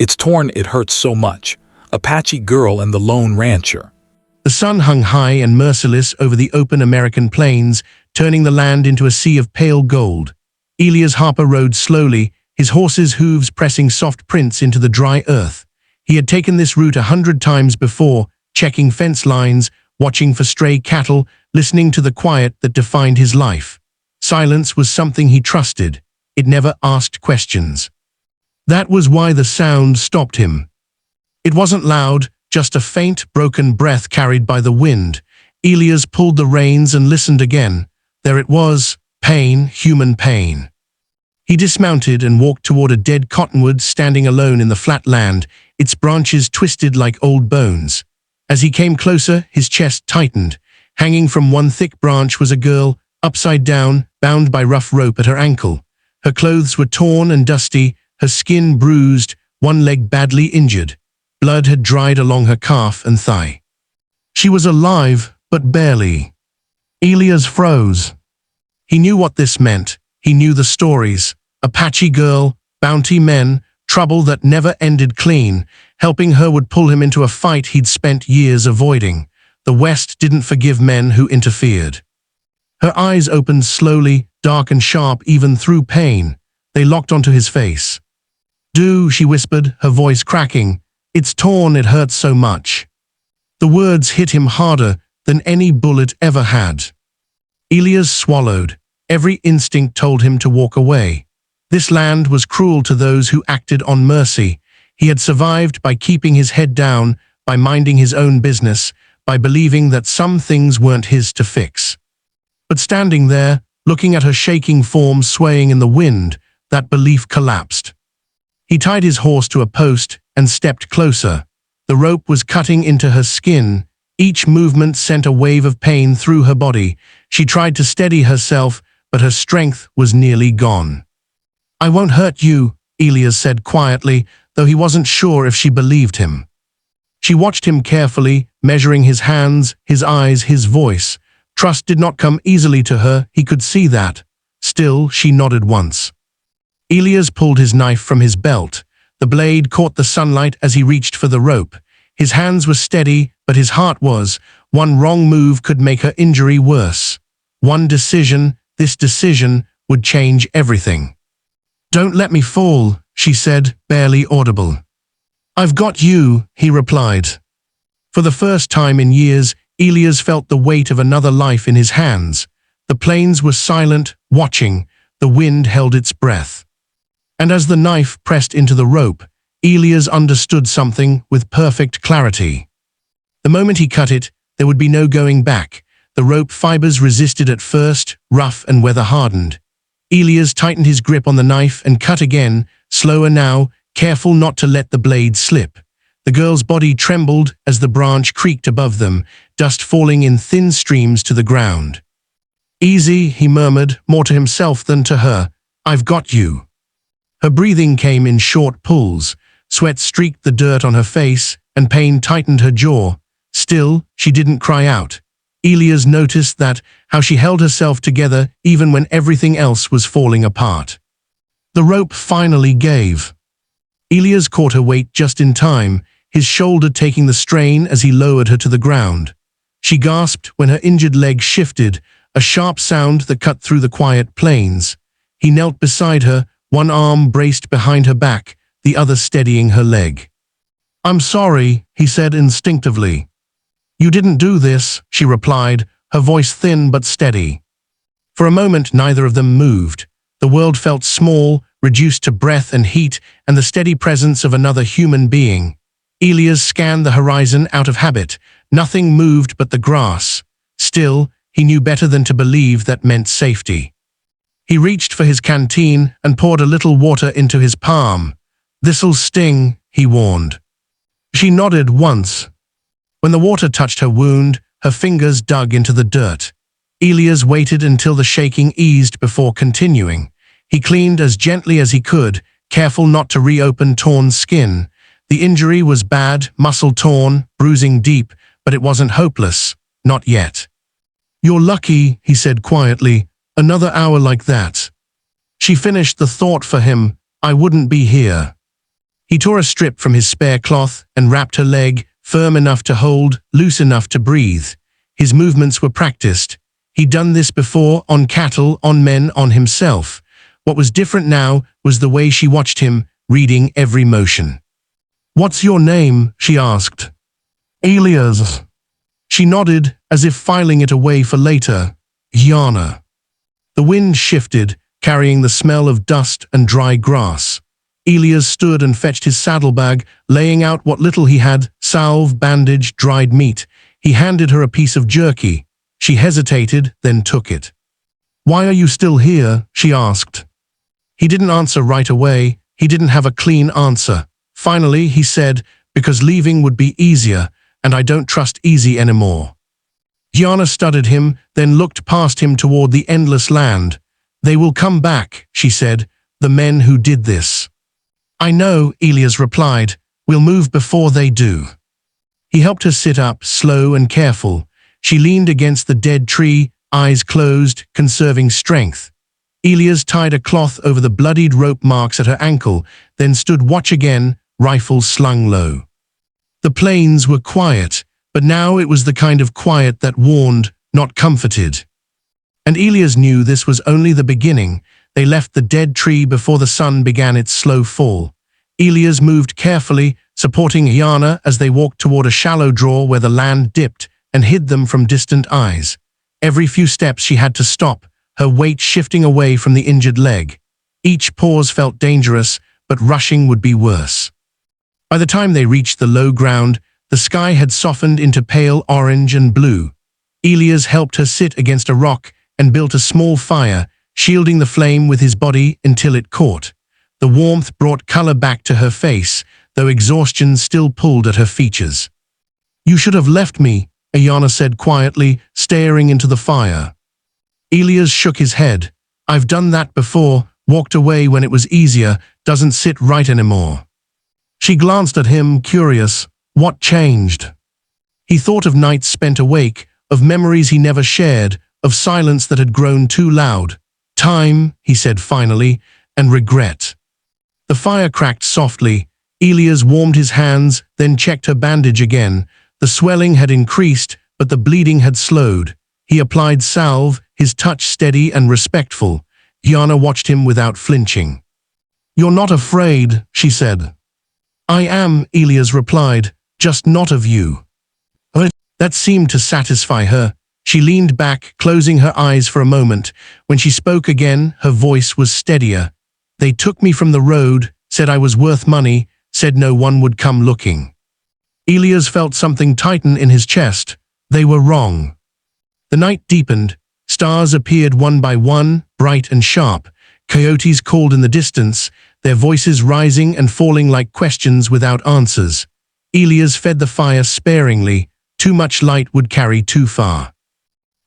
It's torn, it hurts so much. Apache girl and the lone rancher. The sun hung high and merciless over the open American plains, turning the land into a sea of pale gold. Elias Harper rode slowly, his horse's hooves pressing soft prints into the dry earth. He had taken this route 100 times before, checking fence lines, watching for stray cattle, listening to the quiet that defined his life. Silence was something he trusted. It never asked questions. That was why the sound stopped him. It wasn't loud, just a faint, broken breath carried by the wind. Elias pulled the reins and listened again. There it was, pain, human pain. He dismounted and walked toward a dead cottonwood standing alone in the flat land, its branches twisted like old bones. As he came closer, his chest tightened. Hanging from one thick branch was a girl, upside down, bound by rough rope at her ankle. Her clothes were torn and dusty, her skin bruised, one leg badly injured. Blood had dried along her calf and thigh. She was alive, but barely. Elias froze. He knew what this meant. He knew the stories. Apache girl, bounty men, trouble that never ended clean. Helping her would pull him into a fight he'd spent years avoiding. The West didn't forgive men who interfered. Her eyes opened slowly, dark and sharp even through pain. They locked onto his face. "Do," she whispered, her voice cracking. "It's torn, it hurts so much." The words hit him harder than any bullet ever had. Elias swallowed. Every instinct told him to walk away. This land was cruel to those who acted on mercy. He had survived by keeping his head down, by minding his own business, by believing that some things weren't his to fix. But standing there, looking at her shaking form swaying in the wind, that belief collapsed. He tied his horse to a post and stepped closer. The rope was cutting into her skin. Each movement sent a wave of pain through her body. She tried to steady herself, but her strength was nearly gone. "I won't hurt you," Elias said quietly, though he wasn't sure if she believed him. She watched him carefully, measuring his hands, his eyes, his voice. Trust did not come easily to her, he could see that. Still, she nodded once. Elias pulled his knife from his belt. The blade caught the sunlight as he reached for the rope. His hands were steady, but his heart was. One wrong move could make her injury worse. One decision, this decision, would change everything. "Don't let me fall," she said, barely audible. "I've got you," he replied. For the first time in years, Elias felt the weight of another life in his hands. The plains were silent, watching. The wind held its breath. And as the knife pressed into the rope, Elias understood something with perfect clarity. The moment he cut it, there would be no going back. The rope fibers resisted at first, rough and weather-hardened. Elias tightened his grip on the knife and cut again, slower now, careful not to let the blade slip. The girl's body trembled as the branch creaked above them, dust falling in thin streams to the ground. "Easy," he murmured, more to himself than to her. "I've got you." Her breathing came in short pulls. Sweat streaked the dirt on her face, and pain tightened her jaw. Still, she didn't cry out. Elias noticed that, how she held herself together even when everything else was falling apart. The rope finally gave. Elias caught her weight just in time, his shoulder taking the strain as he lowered her to the ground. She gasped when her injured leg shifted, a sharp sound that cut through the quiet plains. He knelt beside her, one arm braced behind her back, the other steadying her leg. "I'm sorry," he said instinctively. "You didn't do this," she replied, her voice thin but steady. For a moment neither of them moved. The world felt small, reduced to breath and heat and the steady presence of another human being. Elias scanned the horizon out of habit. Nothing moved but the grass. Still, he knew better than to believe that meant safety. He reached for his canteen and poured a little water into his palm. "This'll sting," he warned. She nodded once. When the water touched her wound, her fingers dug into the dirt. Elias waited until the shaking eased before continuing. He cleaned as gently as he could, careful not to reopen torn skin. The injury was bad, muscle torn, bruising deep, but it wasn't hopeless. Not yet. "You're lucky," he said quietly. "Another hour like that." She finished the thought for him. "I wouldn't be here." He tore a strip from his spare cloth and wrapped her leg, firm enough to hold, loose enough to breathe. His movements were practiced. He'd done this before, on cattle, on men, on himself. What was different now was the way she watched him, reading every motion. "What's your name?" she asked. "Elias." She nodded, as if filing it away for later. "Yana." The wind shifted, carrying the smell of dust and dry grass. Elias stood and fetched his saddlebag, laying out what little he had: salve, bandage, dried meat. He handed her a piece of jerky. She hesitated, then took it. "Why are you still here?" she asked. He didn't answer right away. He didn't have a clean answer. Finally, he said, "Because leaving would be easier, and I don't trust easy anymore." Yana studied him, then looked past him toward the endless land. "They will come back," she said, "the men who did this." "I know," Elias replied. "We'll move before they do." He helped her sit up, slow and careful. She leaned against the dead tree, eyes closed, conserving strength. Elias tied a cloth over the bloodied rope marks at her ankle, then stood watch again, rifle slung low. The plains were quiet, but now it was the kind of quiet that warned, not comforted. And Elias knew this was only the beginning. They left the dead tree before the sun began its slow fall. Elias moved carefully, supporting Yana as they walked toward a shallow draw where the land dipped and hid them from distant eyes. Every few steps she had to stop, her weight shifting away from the injured leg. Each pause felt dangerous, but rushing would be worse. By the time they reached the low ground, the sky had softened into pale orange and blue. Elias helped her sit against a rock and built a small fire, shielding the flame with his body until it caught. The warmth brought color back to her face, though exhaustion still pulled at her features. "You should have left me," Ayana said quietly, staring into the fire. Elias shook his head. "I've done that before, walked away when it was easier, doesn't sit right anymore." She glanced at him, curious. What changed? He thought of nights spent awake, of memories he never shared, of silence that had grown too loud. "Time," he said finally, "and regret." The fire cracked softly. Elias warmed his hands, then checked her bandage again. The swelling had increased, but the bleeding had slowed. He applied salve, his touch steady and respectful. Yana watched him without flinching. "You're not afraid," she said. "I am," Elias replied, "just not of you." That seemed to satisfy her. She leaned back, closing her eyes for a moment. When she spoke again, her voice was steadier. "They took me from the road, said I was worth money, said no one would come looking." Elias felt something tighten in his chest. They were wrong. The night deepened. Stars appeared one by one, bright and sharp. Coyotes called in the distance, their voices rising and falling like questions without answers. Elias fed the fire sparingly. Too much light would carry too far.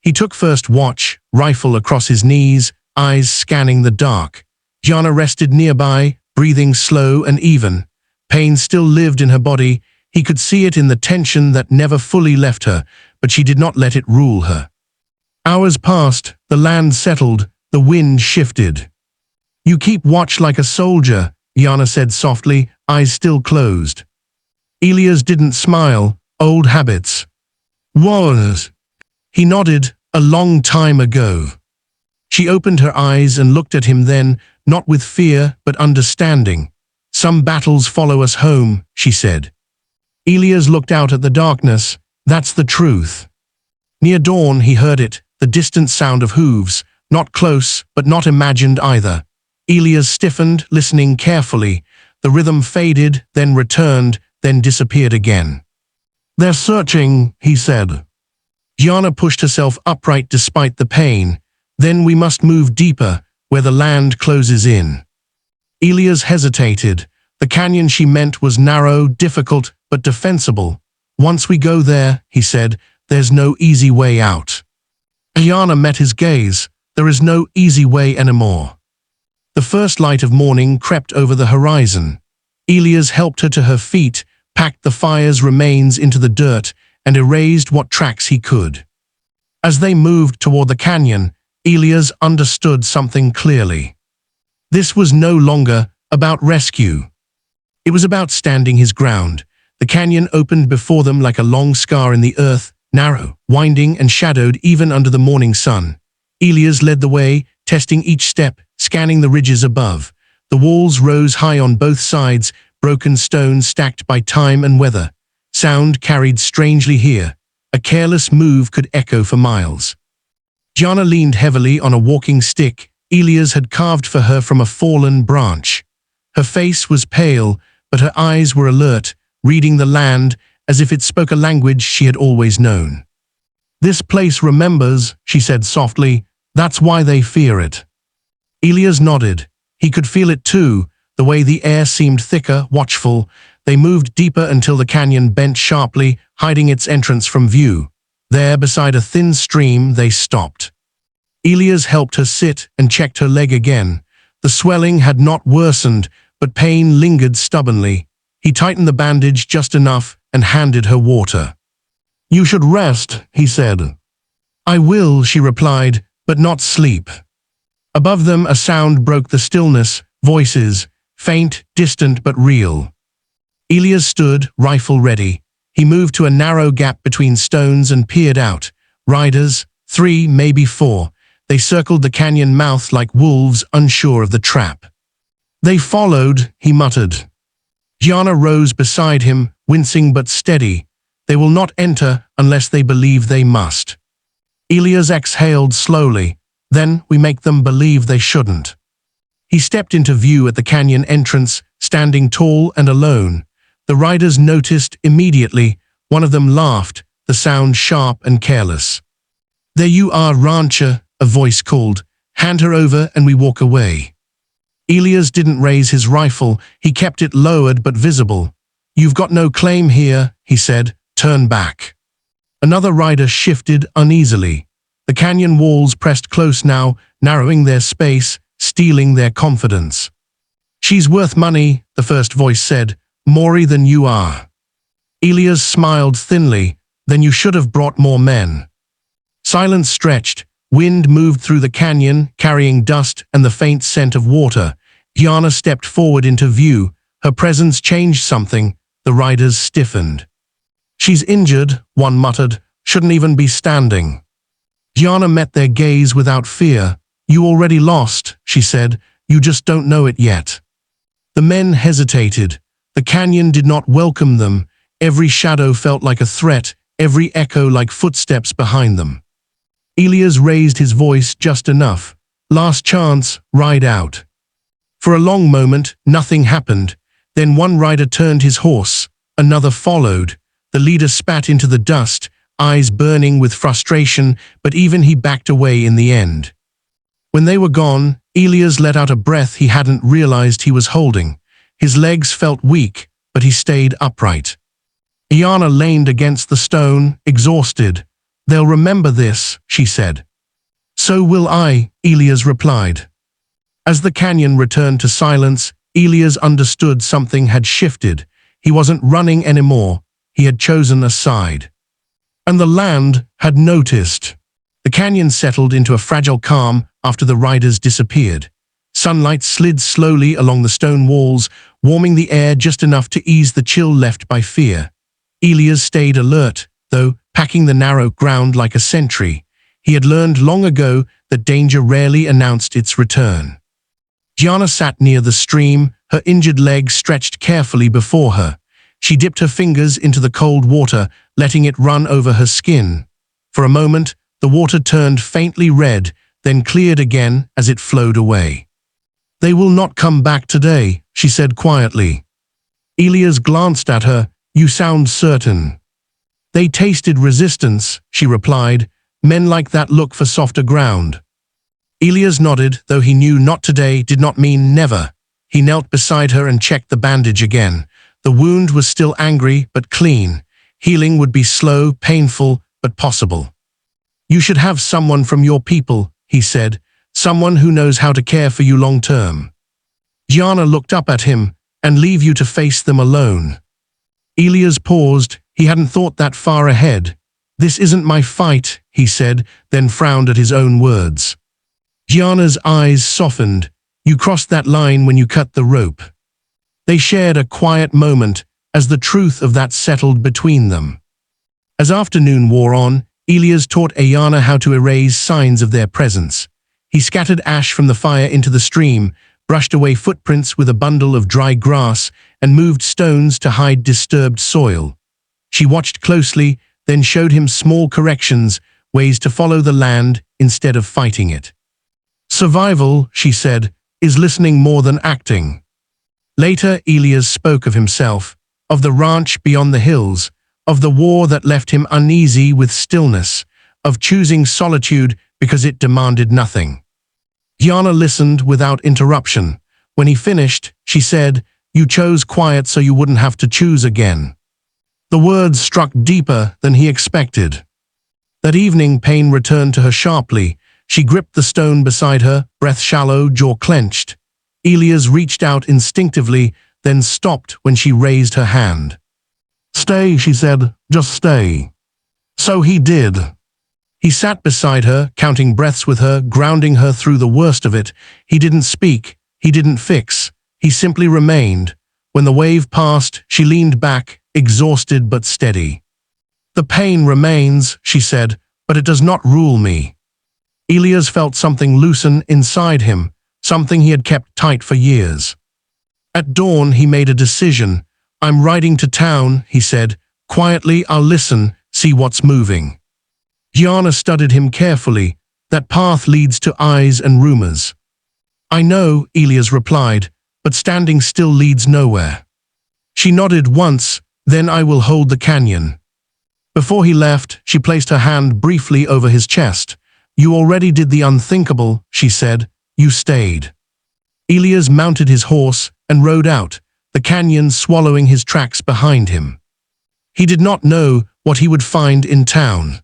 He took first watch, rifle across his knees, eyes scanning the dark. Yana rested nearby, breathing slow and even. Pain still lived in her body. He could see it in the tension that never fully left her, but she did not let it rule her. Hours passed, the land settled, the wind shifted. "You keep watch like a soldier," Yana said softly, eyes still closed. Elias didn't smile. Old habits. "Was?" He nodded. "A long time ago." She opened her eyes and looked at him then, not with fear, but understanding. "Some battles follow us home," she said. Elias looked out at the darkness. That's the truth. Near dawn he heard it, the distant sound of hooves, not close, but not imagined either. Elias stiffened, listening carefully. The rhythm faded, then returned, then disappeared again. "They're searching," he said. Yana pushed herself upright despite the pain. "Then we must move deeper, where the land closes in." Elias hesitated. The canyon she meant was narrow, difficult, but defensible. "Once we go there," he said, "there's no easy way out." Yana met his gaze. There is no easy way anymore. The first light of morning crept over the horizon. Elias helped her to her feet, packed the fire's remains into the dirt, and erased what tracks he could. As they moved toward the canyon, Elias understood something clearly. This was no longer about rescue. It was about standing his ground. The canyon opened before them like a long scar in the earth, narrow, winding, and shadowed even under the morning sun. Elias led the way, testing each step, scanning the ridges above. The walls rose high on both sides, broken stones stacked by time and weather. Sound carried strangely here. A careless move could echo for miles. Gianna leaned heavily on a walking stick Elias had carved for her from a fallen branch. Her face was pale, but her eyes were alert, reading the land as if it spoke a language she had always known. "This place remembers," she said softly. "That's why they fear it." Elias nodded. He could feel it too, the way the air seemed thicker, watchful. They moved deeper until the canyon bent sharply, hiding its entrance from view. There, beside a thin stream, they stopped. Elias helped her sit and checked her leg again. The swelling had not worsened, but pain lingered stubbornly. He tightened the bandage just enough and handed her water. "You should rest," he said. "I will," she replied, "but not sleep." Above them, a sound broke the stillness, voices, faint, distant, but real. Elias stood, rifle ready. He moved to a narrow gap between stones and peered out. Riders, 3, maybe 4. They circled the canyon mouth like wolves unsure of the trap. "They followed," he muttered. Gianna rose beside him, wincing but steady. "They will not enter unless they believe they must." Elias exhaled slowly. "Then we make them believe they shouldn't." He stepped into view at the canyon entrance, standing tall and alone. The riders noticed immediately. One of them laughed, the sound sharp and careless. "There you are, rancher," a voice called. "Hand her over and we walk away." Elias didn't raise his rifle. He kept it lowered but visible. "You've got no claim here," he said. "Turn back." Another rider shifted uneasily. The canyon walls pressed close now, narrowing their space, stealing their confidence. "She's worth money," the first voice said. "More than you are." Elias smiled thinly. "Then you should have brought more men." Silence stretched. Wind moved through the canyon, carrying dust and the faint scent of water. Gianna stepped forward into view. Her presence changed something. The riders stiffened. "She's injured," one muttered. "Shouldn't even be standing." Gianna met their gaze without fear. "You already lost," she said. "You just don't know it yet." The men hesitated. The canyon did not welcome them. Every shadow felt like a threat, every echo like footsteps behind them. Elias raised his voice just enough. "Last chance, ride out." For a long moment, nothing happened. Then one rider turned his horse. Another followed. The leader spat into the dust, eyes burning with frustration, but even he backed away in the end. When they were gone, Elias let out a breath he hadn't realized he was holding. His legs felt weak, but he stayed upright. Gianna leaned against the stone, exhausted. "They'll remember this," she said. "So will I," Elias replied. As the canyon returned to silence, Elias understood something had shifted. He wasn't running anymore. He had chosen a side. And the land had noticed. The canyon settled into a fragile calm after the riders disappeared. Sunlight slid slowly along the stone walls, warming the air just enough to ease the chill left by fear. Elias stayed alert, though, packing the narrow ground like a sentry. He had learned long ago that danger rarely announced its return. Gianna sat near the stream, her injured leg stretched carefully before her. She dipped her fingers into the cold water, letting it run over her skin. For a moment, the water turned faintly red, then cleared again as it flowed away. "They will not come back today," she said quietly. Elias glanced at her. "You sound certain." "They tasted resistance," she replied. "Men like that look for softer ground." Elias nodded, though he knew not today did not mean never. He knelt beside her and checked the bandage again. The wound was still angry, but clean. Healing would be slow, painful, but possible. "You should have someone from your people," he said. "Someone who knows how to care for you long term." Gianna looked up at him. "And leave you to face them alone." Elias paused. He hadn't thought that far ahead. "This isn't my fight," he said, then frowned at his own words. Gianna's eyes softened. "You crossed that line when you cut the rope." They shared a quiet moment as the truth of that settled between them. As afternoon wore on, Elias taught Ayana how to erase signs of their presence. He scattered ash from the fire into the stream, brushed away footprints with a bundle of dry grass, and moved stones to hide disturbed soil. She watched closely, then showed him small corrections, ways to follow the land instead of fighting it. Survival, she said, is listening more than acting. Later, Elias spoke of himself, of the ranch beyond the hills, of the war that left him uneasy with stillness, of choosing solitude because it demanded nothing. Gianna listened without interruption. When he finished, she said, "You chose quiet so you wouldn't have to choose again." The words struck deeper than he expected. That evening, pain returned to her sharply. She gripped the stone beside her, breath shallow, jaw clenched. Elias reached out instinctively, then stopped when she raised her hand. "Stay," she said, "just stay." So he did. He sat beside her, counting breaths with her, grounding her through the worst of it. He didn't speak, he didn't fix, he simply remained. When the wave passed, she leaned back, exhausted but steady. "The pain remains," she said, "but it does not rule me." Elias felt something loosen inside him, something he had kept tight for years. At dawn, he made a decision. "I'm riding to town," he said. "Quietly, I'll listen, see what's moving." Gianna studied him carefully. "That path leads to eyes and rumors." "I know," Elias replied, "but standing still leads nowhere." She nodded once, then "I will hold the canyon." Before he left, she placed her hand briefly over his chest. "You already did the unthinkable," she said. "You stayed." Elias mounted his horse and rode out, the canyon swallowing his tracks behind him. He did not know what he would find in town,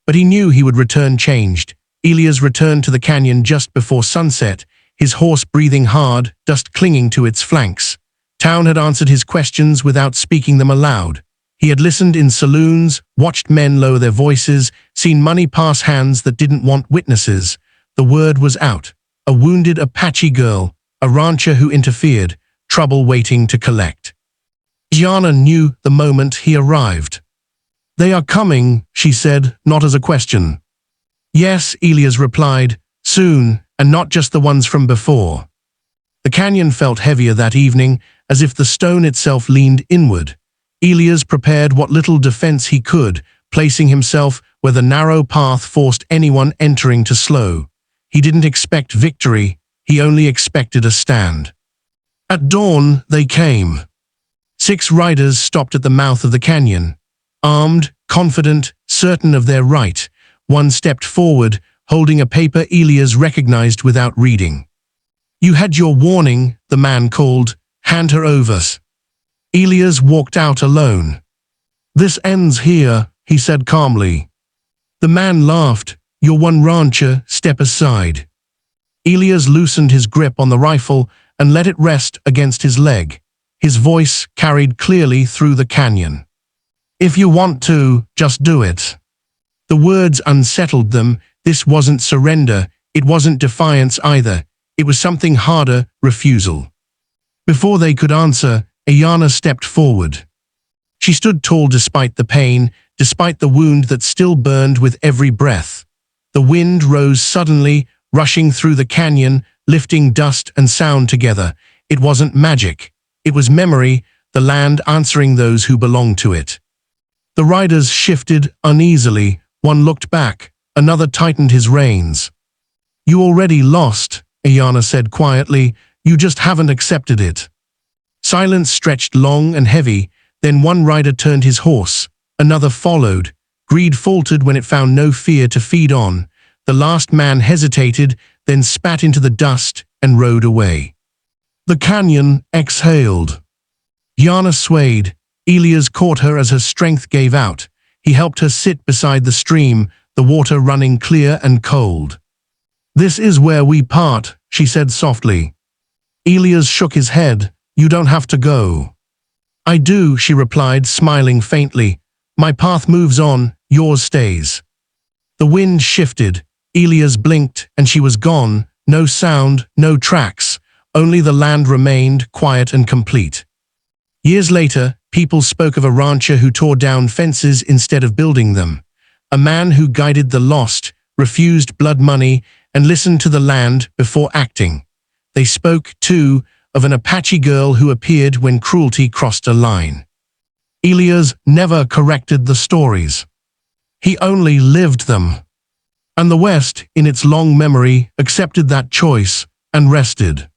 but he knew he would return changed. Elias returned to the canyon just before sunset, his horse breathing hard, dust clinging to its flanks. Town had answered his questions without speaking them aloud. He had listened in saloons, watched men lower their voices, seen money pass hands that didn't want witnesses. The word was out. A wounded Apache girl, a rancher who interfered, trouble waiting to collect. Gianna knew the moment he arrived. "They are coming," she said, not as a question. "Yes," Elias replied, "soon, and not just the ones from before." The canyon felt heavier that evening, as if the stone itself leaned inward. Elias prepared what little defense he could, placing himself where the narrow path forced anyone entering to slow. He didn't expect victory, he only expected a stand. At dawn, they came. 6 riders stopped at the mouth of the canyon. Armed, confident, certain of their right, one stepped forward, holding a paper Elias recognized without reading. "You had your warning," the man called. "Hand her over." Elias walked out alone. "This ends here," he said calmly. The man laughed. "You're one rancher, step aside." Elias loosened his grip on the rifle and let it rest against his leg. His voice carried clearly through the canyon. "If you want to, just do it." The words unsettled them. This wasn't surrender, it wasn't defiance either. It was something harder, refusal. Before they could answer, Ayana stepped forward. She stood tall despite the pain, despite the wound that still burned with every breath. The wind rose suddenly, rushing through the canyon, lifting dust and sound together. It wasn't magic. It was memory, the land answering those who belonged to it. The riders shifted uneasily. One looked back, another tightened his reins. "You already lost," Ayana said quietly. "You just haven't accepted it." Silence stretched long and heavy, then one rider turned his horse. Another followed. Greed faltered when it found no fear to feed on. The last man hesitated, then spat into the dust and rode away. The canyon exhaled. Yana swayed. Elias caught her as her strength gave out. He helped her sit beside the stream, the water running clear and cold. "This is where we part," she said softly. Elias shook his head. "You don't have to go." "I do," she replied, smiling faintly. "My path moves on, yours stays." The wind shifted. Elias blinked, and she was gone. No sound, no tracks, Only the land remained quiet and complete. Years later, people spoke of a rancher who tore down fences instead of building them, a man who guided the lost, refused blood money, and listened to the land before acting. They spoke, too, of an Apache girl who appeared when cruelty crossed a line. Elias never corrected the stories. He only lived them. And the West, in its long memory, accepted that choice and rested.